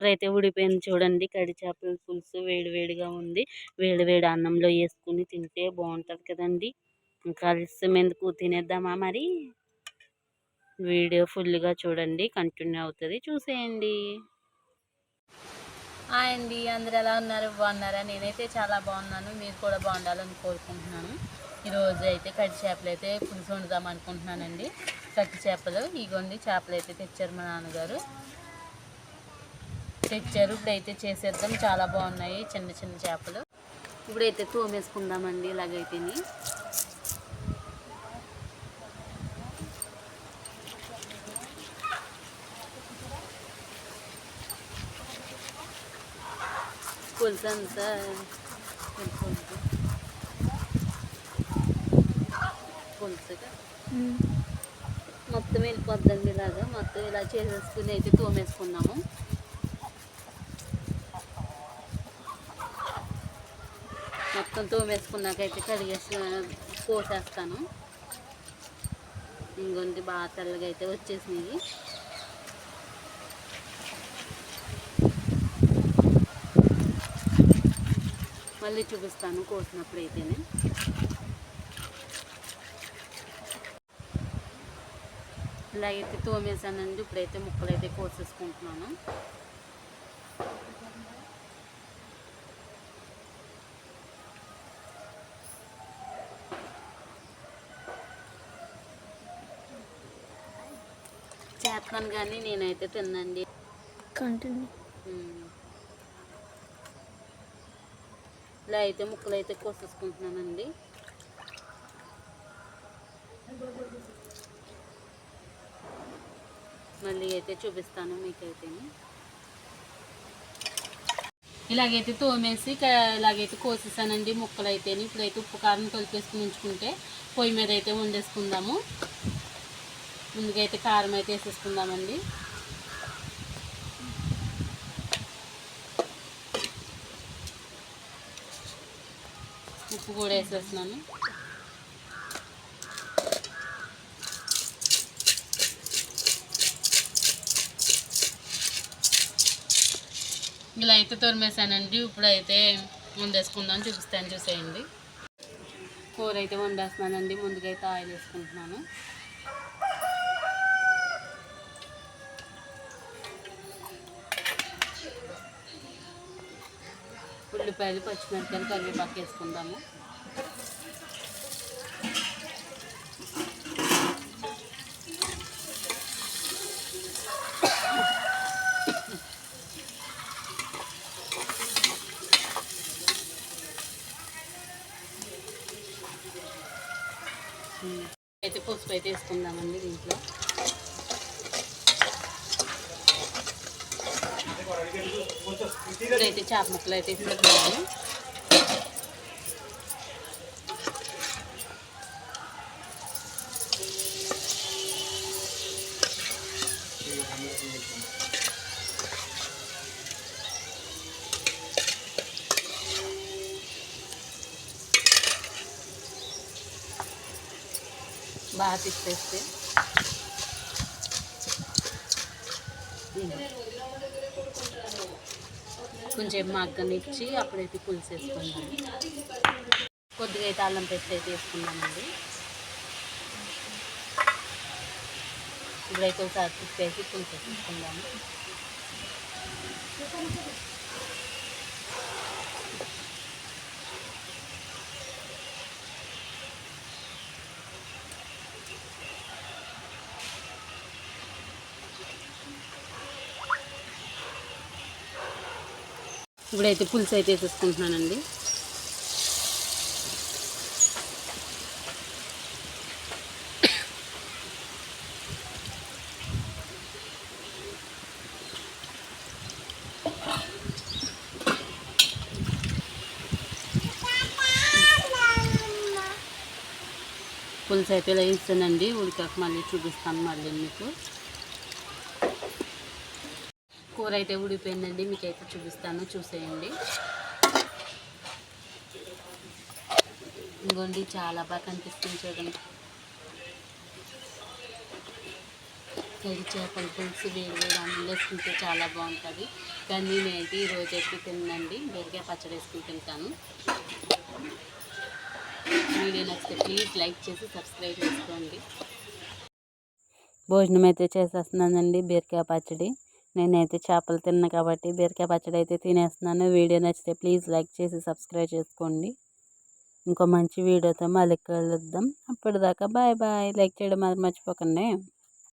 అయితే ఉడిపోయింది చూడండి. కడి చేపల పులుసు వేడి వేడిగా ఉంది. వేడి వేడి అన్నంలో వేసుకుని తింటే బాగుంటుంది కదండి. ఇంకా ఆలస్యం ఎందుకు, తినేద్దామా మరి? వీడియో ఫుల్గా చూడండి, కంటిన్యూ అవుతుంది, చూసేయండి. హాయ్ అండి, అందరు ఎలా ఉన్నారు? బాగున్నారా? నేనైతే చాలా బాగున్నాను. మీరు కూడా బాగుండాలని కోరుకుంటున్నాను. ఈరోజు అయితే కట్టి చేపలు అయితే పులుసు వండుదాం అనుకుంటున్నానండి. కట్టి చేపలు ఇగోండి, చేపలు అయితే తెచ్చారు మా నాన్నగారు. ఇప్పుడైతే చేసేద్దాం. చాలా బాగున్నాయి చిన్న చిన్న చేపలు. ఇప్పుడైతే తోమేసుకుందామండి. ఇలాగైతే పులుసు అంతా పులుసుగా మొత్తం వెళ్ళిపోద్దండి. ఇలాగా మొత్తం ఇలా చేసేసుకుని అయితే తోమేసుకున్నాము. మొత్తం తోమేసుకున్నాకైతే కడిగేసి కోసేస్తాను. ఇంకొంది బాగా తెల్లగా అయితే వచ్చేసినాయి. మళ్ళీ చూపిస్తాను కోసినప్పుడు అయితేనే. ఇలాగైతే తోమేసానండి. ఇప్పుడైతే ముక్కలు అయితే కోసేసుకుంటున్నాను. చేస్తాను కానీ నేనైతే తిన్నండి. ఇలా అయితే ముక్కలు అయితే కోసేసుకుంటున్నానండి. మళ్ళీ అయితే చూపిస్తాను మీకైతే. ఇలాగైతే తోమేసి ఇలాగైతే కోసేసానండి ముక్కలు అయితే. ఇప్పుడైతే ఉప్పు కారం కలిపేసుకుని ఉంచుకుంటే పొయ్యి మీద అయితే వండేసుకుందాము. ముందుకైతే కారం అయితే వేసేసుకుందామండి. ఉప్పు కూడా వేసేస్తున్నాను. ఇలా అయితే తొరిమేసానండి. ఇప్పుడైతే వండేసుకుందాం, చూపిస్తాను, చూసేయండి. కూర అయితే వండేస్తున్నానండి. ముందుకైతే ఆయిల్ వేసుకుంటున్నాను. ఉల్లిపాయలు, పచ్చిమిరపకాయలు, కరివేపాకు వేసుకుందాము. అయితే పసుపు అయితే వేసుకుందామండి దీంట్లో. ఇప్పుడైతే చేప ముక్కలు అయితే వేసుకుంటున్నాను. బాగా తిప్పేస్తే కొంచెం మగ్గనిచ్చి అప్పుడైతే పులుసు వేసుకున్నాను. కొద్దిగా అయితే అల్లం పేస్ట్ అయితే వేసుకున్నానండి. ఇప్పుడైతే ఒకసారి తిప్పేసి పులుసు వేసుకుందాము. ఇప్పుడైతే పులుసు అయితే వేసేసుకుంటున్నానండి. పులుసు అయితే ఇలా ఇస్తానండి. ఉడికాక మళ్ళీ చూపిస్తాను మళ్ళీ మీకు. కూర అయితే ఉడిపోయిందండి. మీకైతే చూపిస్తాను, చూసేయండి. ఇంకోండి చాలా బాగా కనిపిస్తుంది చూడండి. కర్రీ చేపల పులుసు వేడి వేడి అన్నంలో వేసుకుంటే చాలా బాగుంటుంది. కానీ నేనైతే ఈరోజైతే తినండి బీరకాయ పచ్చడి వేసుకుని తింటాను. వీడియో నచ్చితే ప్లీజ్ లైక్ చేసి సబ్స్క్రైబ్ చేసుకోండి. భోజనం అయితే చేసేస్తున్నానండి. బీరకాయ పచ్చడి నేనైతే చేపలు తిన్నా కాబట్టి బీరకాయ పచ్చడి అయితే తినేస్తున్నాను. వీడియో నచ్చితే ప్లీజ్ లైక్ చేసి సబ్స్క్రైబ్ చేసుకోండి. ఇంకో మంచి వీడియోతో మళ్ళీ కలుద్దాం. అప్పటిదాకా బాయ్ బాయ్. లైక్ చేయడం మాత్రం మర్చిపోకండి.